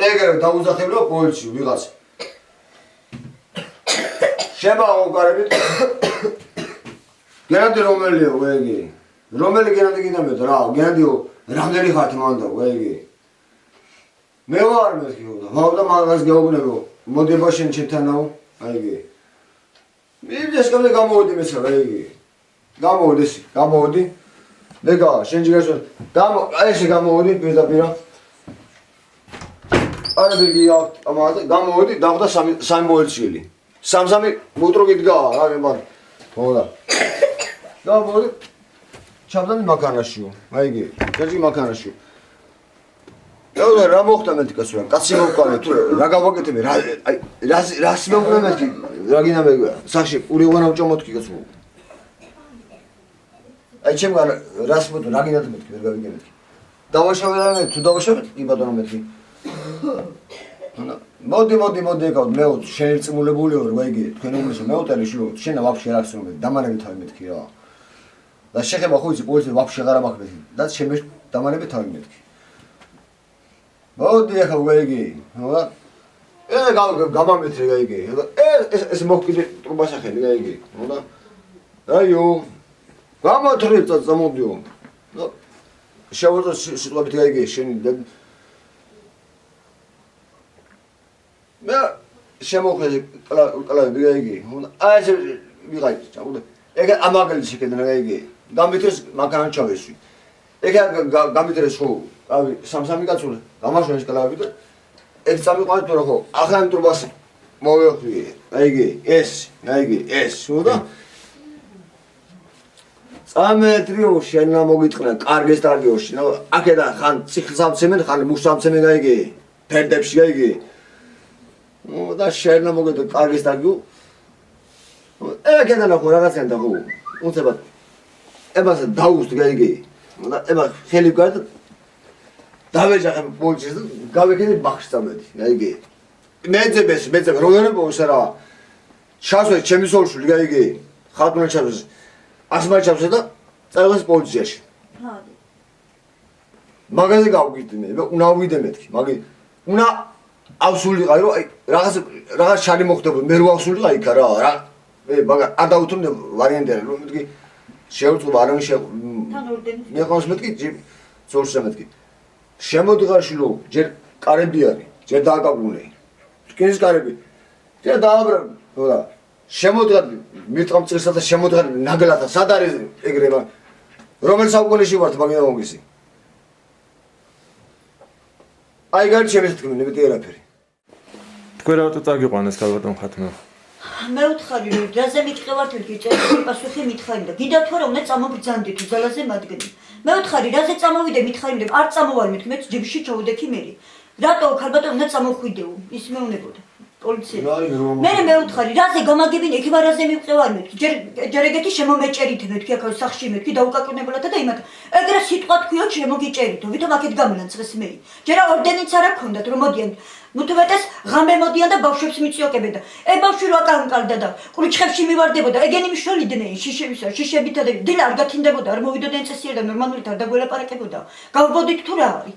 ეგრევე დაუზახებია პოლიცია ვიღაც. შემაუყარებით. გენადი რომელია ვეგი? რომელი გენადი გინდამეთ რა? გენადიო რამდენი ხართ მანდა ვეგი? მე ვარ მეთქი და მოვდა მაგას გეუბნებო. მოდება შენ ჩემთანაო? აიგი. მივიდეს კამე გამოვიდი მესა ვეგი. გამოვიდი. მეგა შენ ჯიგარს აი ესე გამოვიდი პირდაპირ. არა ბიგი ამაზე გამოვიდი დახვდა სამი პოლიციელი. სამსამი მუტრო გიდგა რა მეგარ. მოვდა. გამოვიდი ჩავდანი მაქანაშიო. აიგი. ჯერჯი მაქანაშიო. რა მოხდა მეთქას რა კაცი მოვყავე თუ რა გავაკეთებ რა რას მეუბნე მეთქი რა გინდა მე სახში ურიღვანა ვჭომოთქი კაცო აი ჩემგან რას მოდო რა გინდა მეთქი ვერ გავიგე მეთქი დავაშავე რა მე თუ დავაშავე კი ბატონო მეთქი მოდი ეკავ მე შეერწმულებული ვარ ვაიგი თქვენ უმრისო მეუტელი შულო შენა ვაფშე არ ახსენე დამანები თავი მეთქი რა და შეხება ხო იცი პოლიცია ვაფშე აღარ მაქვს მეთქი და შემე დამანები თავი მეთქი მოდი ახლა ვეგი, ხო? გამამეთრე ვეგი. ეს მოხკიდე ტრუბასახელი ვეგი, ხო და? აიო. გამათრე წამოდიო. შევორდა სიტყვებით ვეგი, შენი მე შემოხედე კლავი ვეგი, ხო და? აი ეს ვიღაი, ჩავდა. ეგ ამაგალი შეკედა ვეგი. გამითრეს მაქანან ჩავესვი. ეგ გამითრეს ხო ავი სამსამი კაცური გამაშონის კლავი და ეგ წამიყვანე თუ რა ხო ახალი ტრუბას მოვეხვი აიგი ეს ხო და წამეტრიო შენა მოგიტყნა კარგეს დარგიოში აქედა ხან ციკლსამცემენ ხან მუშამცემენ აიგი ფერდებში აიგი და შენა მოგიტყნა კარგეს დარგიო ეგედა ნახო რაღაცენ და ხო უცებად ებასა დაუსტ აიგი და ება ხელი გარდა დავეჯახე პოლიციას და გავეკეთე ბახში წამედი აიგი მეძებ როგორებოს რა ჩასვე ჩემი სოლშვილი აიგი ხალხმა ჩასვეს ასმა ჩასვეს და წაიღეს პოლიციაში მაგაზე გავგიტი მე უნდა ვიდე მეთქი მაგი უნდა ავსულიყავი რომ აი რაღაც შარი მოხდებოდა მე რო ავსულიყავი იქა რა მე მაგა არ დაუთმდე ვარიანტი არა რომ მეთქი შეუწყობა არ ამიშე მე ხავს მეთქი ზოლშა მეთქი შემოდგარშილო ჯერ კარები არის ჯერ დააკაბუნე ტკინის კარები ჯერ დააბრა ხო და შემოდგარ მიწამწესა და შემოდგარ ნაგლათა სად არის ეგრევა რომელ საუკუნეში ვართ მაგინა მომგისი აი გარ შემესტკმი ნებიტი არაფერი თქვენ რა წაგიყვანეს ქალბატონ ხათმა მე ვთხარი რომ რაზე მიტყევართ გიჭერდი პასუხი მითხარი და გიდა თუ რა უნდა წამობიძანდი თუ ძალაზე მადგენი მე ვთხარი რაზე წამოვიდე მითხარი რომ არ წამოვარ მეთქი მე ჯიბში ჩავდექი მე რატო ქალბატონ უნდა წამოხვიდეო ის მეუნებოდა პოლიცია მე ვთხარი რაზე გამაგებინე იქ რაზე მივყევარ მეთქი ჯერ ეგეთი შემომეჭერით მეთქი აქ სახში მეთქი დაუკაკუნებულათა და იმათ ეგრე სიტყვა თქვიო შემოგიჭერითო ვითომ აქეთ გამლანცრეს მე ჯერა ორდენიც არ აქონდათ რომ მოდიან მუთუმეტეს ღამე მოდიან და ბავშვებს მიწიოკებენ და ეგ ბავშვი რო აკანკალდა და კურჩხებში მივარდებოდა ეგენი მიშველიდნენ შიშებითა და დილა არ გათინდებოდა არ მოვიდოდნენ წესიერ და ნორმალურად არ დაგველაპარაკებოდა გავბოდით თუ რა არის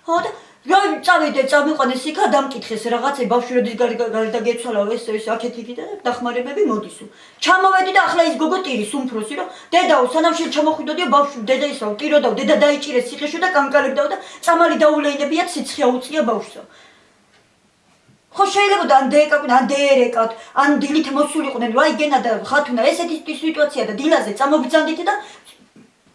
ხო და რა წავიდე წამიყვანეს იქა დამკითხეს რაღაცე ბავშვი როდის გარდაგეცვალა ეს აქეთ იქით და დახმარებები მოდისო ჩამოვედი და ახლა ის გოგო ტირის უმფროსი რომ დედაო სანამ ჩამოხვიდოდიო ბავშვი დედა ისაო ტიროდაო დედა დაიჭირეს ციხეში და კანკალებდაო და წამალი დაულეინებიათ სიცხე აუწია ბავშვსო ხო შეიძლება და ან დეეკავენ ან დეერეკავთ ან დილით მოსულიყვნენ რა იგენა და ხათუნა ესეთი სიტუაცია და დილაზე წამობიძანდით და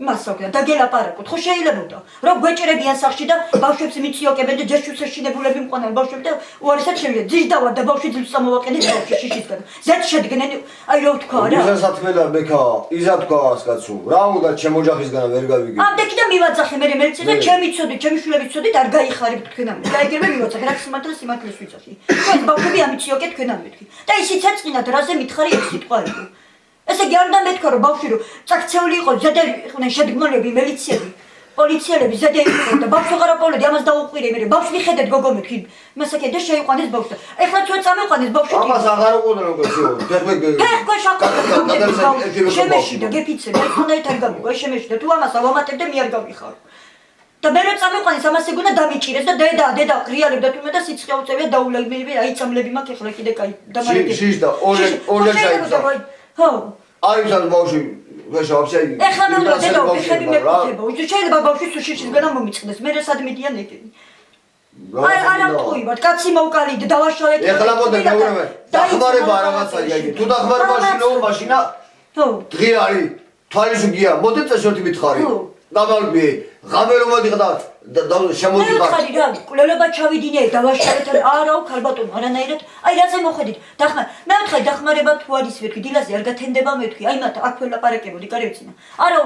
მასაკია დაგელაპარაკოთ ხო შეიძლება რომ გვეჭერებიან სახში და ბავშვებს მიწიოკებენ და ჯეშუს ეშინებულები მყვანან ბავშვები და უარესად შევიდა ძის დავა და ბავშვი ძილს წამოვაყენეთ ბავშვი შიშისგან ზეთ შედგნენ აი რა ვთქვა რა ისა სათმელა ბექა ისა თქვას კაცო რა უნდა ჩემ ოჯახისგან ვერ გავიგე ამდექი და მივაძახე მე მეცი და ჩემი ცოდი ჩემი შვილები ცოდით არ გაიხარებთ თქვენამ გაიგერმე მივაძახე რა სიმართლეს ვიცახი თქვენ ბავშვები ამიწიოკეთ თქვენამ მეთქი და ისიც ეწყინათ რაზე მითხარი ეს სიტყვა იყო ესე იგი არ უნდა მეთქვა რომ ბავშვი რომ წაქცეული იყო ზედა იყვნენ შედგმონები მელიციები პოლიციელები ზედა იყვნენ და ბავშვი აღარ აპოლოდი ამას დაუყვირე მე ბავშვი ხედეთ გოგო მეთქი მასაკე და შეიყვანეს ბავშვი ეხლა ჩვენ წამიყვანეს ბავშვი ამას აღარ უყურე როგორ ფეხ შემეში და გეფიცე მე ხონდეთ არ გამოგა შემეში და თუ ამას ავამატებ და მე არ გავიხარ და მე რო წამიყვანეს ამას ეგონა დამიჭირეს და დედა ღრიალებდა თუმე და სიცხე უწევია დაულეგმები აი წამლები მაქვს ახლა კიდე კაი დამარეკე შიშ და ორე ჩაიცა ხო არის ამ ბავშვი ვეშ ვაფშე ეხლა მე უნდა დედა ფეხები მეკუთება უჩ შეიძლება ბავშვი სუშიშის გენა მომიწყდეს მე რა სადმედიან ეგენი არა თქვი ვარ კაცი მოვკალიდე დავაშავეთ ეხლა მოდე მეურვე დახმარება რაღაცა იგი თუ დახმარება შინო მაშინა ხო დღე არის თვალისუგია მოდი წესოთი მითხარი გამალბი ღამე რომ მოდიხდა და შემოდიხარ ხარი რა კვლელობა ჩავიდინე დავაშავეთ არა ქალბატონო არანაირად აი რაზე მოხედით დახმარ მე ვთხარი დახმარება თუ არის ვეთქი დილაზე არ გათენდება მეთქი აი მათ აქ ველაპარაკებოდი კარევცინა არა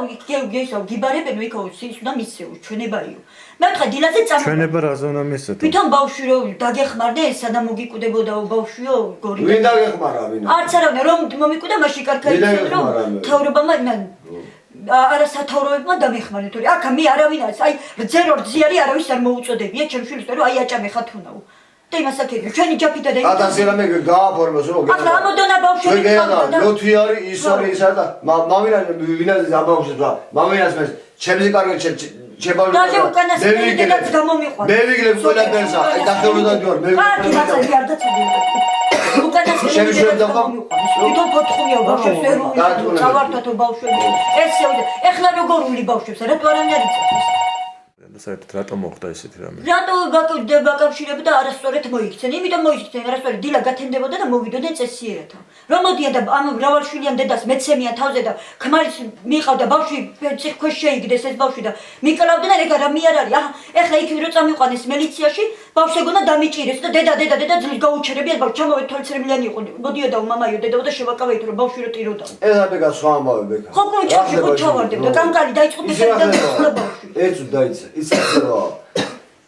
გეისო გიბარებენო იქო ის უნდა მისცეო ჩვენებაიო მე ვთხარი დილაზე წამო ჩვენება რაზე უნდა მისცეთ თვითონ ბავშვი რო დაგეხმარდე სადამ მოგიკუდებოდაო ბავშვიო გორი ვინ დაგეხმარა ვინ არც არავინ რომ მომიკუდა მაშინ კარგად რომ თავრობამა არა სათავროებმა დამეხმარეთ თორე აქ მე არავინ არის აი ძერო ძიარი არავის არ მოუწოდებია ჩემ შვილს რომ აი აჭამე ხათუნაო და იმასაკეთე ჩვენი ჯაფითა და ათასი რამე გააფორმოს რომ ახლა ამოდონა ბავშვები და ლოთი არის ის არის ის და მამინა ვინაზე ამბავს და მამინას მე ჩემზე კარგი ჩემბავშვი და უკანასკნელი დედაც გამომიყვანს მე ვიგლებ ყველა ბერსა აი დახევროდან ჯوار მე კარგი მაცალი არ დაწოდი უკანასკნელი დედაც გამომიყვანს თვითონ ფოთხუმია ბავშვებს ვერ წავართათო ბავშვები ესე ეხლა როგორ ული ბავშვებს რატო არ ამიარიწევს საერთოდ რატომ მოხდა ისეთი რამე? რატო გაკავშირებდა არასწორად მოიქცენ? იმიტომ მოიქცენ არასწორად დილა გათენდებოდა და მოვიდოდნენ წესიერათა. რომ მოდიან და ამ მრავალშვილიან დედას მეცემიან თავზე და ქმარის მიყავდა ბავშვი ციხქვეშ შეიგდეს ეს ბავშვი და მიყლავდნენ და ეგ რა მე არ არის. ეხლა იქ რო წამიყვანეს მილიციაში ბავშვი გონა დამიჭირეს და დედა ძლის გაუჩერებია ბავშვი ჩამოვედ 12 მილიონი იყო. მოდიოდა მამაიო დედაო და შევაკავეთ რომ ბავშვი რო ტიროდა. ეს აბეკა სხვა ამბავი ბეკა. ხო კუჩაში ხო ჩავარდებდა კამკალი დაიწყო ფეხები და ბავშვი. ეს დაიცა ისაა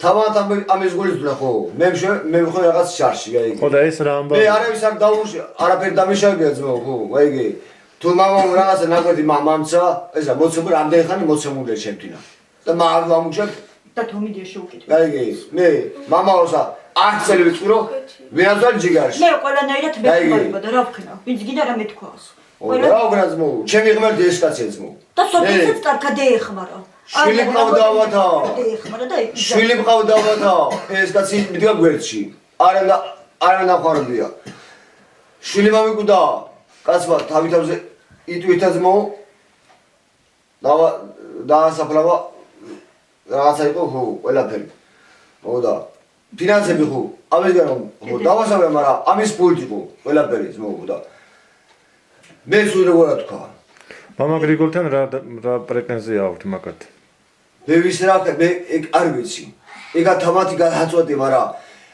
თავად ამის გულისდნა ხო მე ხო რაღაც შარში გაიგე ხო და ეს რა ამბავი მე არავის არ დაუში არაფერი დამიშავებია ძმო ხო გაიგე თუ მამამ რაღაცა ნაკვეთი მამამცა ესა მოცემული რამდენი ხანი მოცემულია შემთინა და მამამუჩებ და თომიდია შეუკითხე გაიგე მე მამაოსა 10 წელი ვიწრო ვინაძალ ჯიგარში მე ყველანაირად მეკმარება და რა ვქნა ვინც გინდა რა მეთქვას რა უგრა ძმო ჩემი ღმერთი ეს კაცია ძმო და სოფლისაც კარგად ეეხმარა შვილი მყავდავათა შვილი მყავდავათა ეს კაცი მიდგა გვერდში არა ნახარებია შვილი მომიკუდა კაცმა თავზე იტვირთა ძმო დაასაფლავა რაღაცა იყო ხო ყველაფერი მოდა ფინანსები ხო ამის გარდა ხო დავასავე მაგრამ ამის პულტი ხო ყველაფერი ძმო და მე სულ როგორ თქვა მამა გრიგოლთან რა პრეტენზია აქვს მაგათ მე ვის რა მე ეგ არ ვიცი ეგა თამათი გადაწყვეტი მაგრამ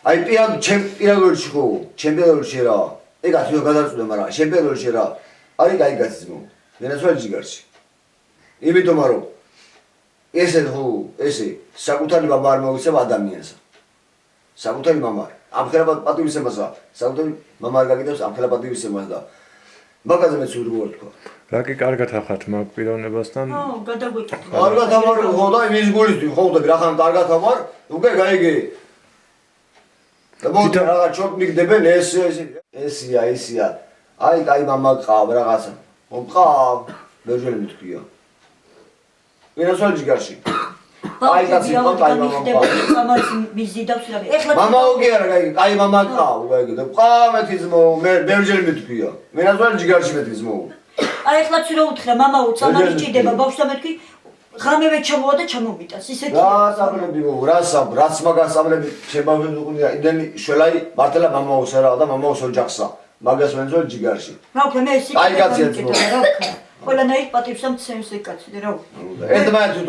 აი პირადულში ხო ჩემპიონატში რა ეგა თუ გადაწყვეტე მაგრამ ჩემპიონატში რა არის კაი გაციზმო ვენესუელის ჯიგარში იმიტომ რომ ესე ხო ესე საკუთარი მამა არ მოიცემ ადამიანს საკუთარი მამა ამხელა პატივისცემასა საკუთარი მამა არ გაგიდებს ამხელა პატივისცემას და მაგაზე მეც როგორ თქვა რა კი კარგად ახართ მაგ პიროვნებასთან ხო გადაგვეკითხა კარგად ამარ ხო და იმის გულისთვის ხო და რახან კარგად ამარ უკვე გაიგე და მოდი რაღაც ჩოკ მიგდებენ ესია აი კაი მამა ყავ რაღაცა ხო ყავ ბეჟელი მithქვია ვინასვალი ჯიგარში აი კაცი ხო კაი მამა მამა ოგიარა კაი მამა ყავ გაიგე და ყავ მეთი ძმო მე ბეჟელი მithქვია ვინასვალი ჯიგარში მეთი ძმო აი ახლა ცურო უთხრა მამაო წამალი ჭიდება ბავშვს მეთქი ღამევე ჩამოვა და ჩამოვიტანს ისეთი რა საბრები რაც მაგას საბრები შებავები უყურია იმდენი შველაი მართლა მამაოს არა და მამაოს ოჯახსა მაგას ვენძო ჯიგარში რა ვქნა მე ისე აი კაცია ძმო რა ვქნა ყველანაირ პატივს ამცემს ეგ კაცი რა ვქნა ეს მე თუ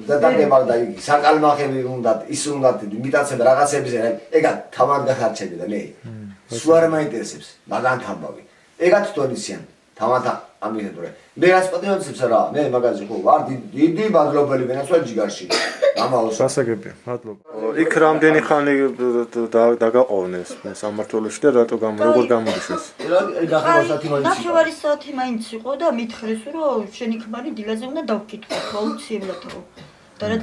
და დაგემალდა იგი საკალმახები უნდა ის უნდა მიტაცებ რაღაცებზე ეგა თავად გახარჩები და მე სულ არ მაინტერესებს მაგან თამბავი ეგაც თორისიან თავად ამიხედრე მე რას პატივაცებს რა მე მაგაზე ხო ვარ დიდი მადლობელი ვენასვალი ჯიგარში მამაოს გასაგებია მადლობა იქ რამდენი ხანი დაგაყოვნეს სამმართველოში და რატო როგორ გამოდიშეს ნახევარი საათი მაინც იყო და მითხრეს რომ შენი ქმარი დილაზე უნდა დავკითხო აუცილებლად რომ და რა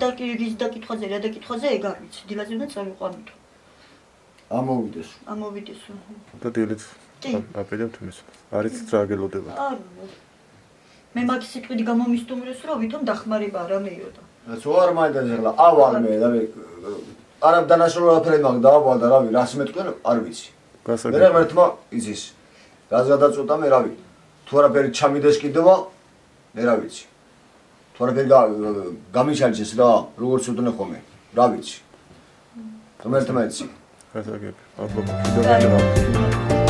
დაკითხვაზე ეგ არ ვიცი დილაზე უნდა წავიყვანოთ ამოვიდეს და დილით აპელებთ მის არის ტრაგელოდება არა მე მაგ სიტყვით გამომისტუმრეს რომ ვითომ დახმარება არ ამეიოდა თუ არ მაინტერესებს ახლა ავალ მე და არა დანაშროლაფერი მაგ დაავალ და რავი რას მეტყვი არ ვიცი. მე ერთმა იცის რას გადაწყვეტა მე რავი თუ არაფერი ჩამიდეს კიდევა მე რა ვიცი. თუ არაფერი გამიჩარჯეს რა როგორც უდნე ხოლმე რა ვიცი. ღმერთმა იცი. გასაგები. აბა კიდევ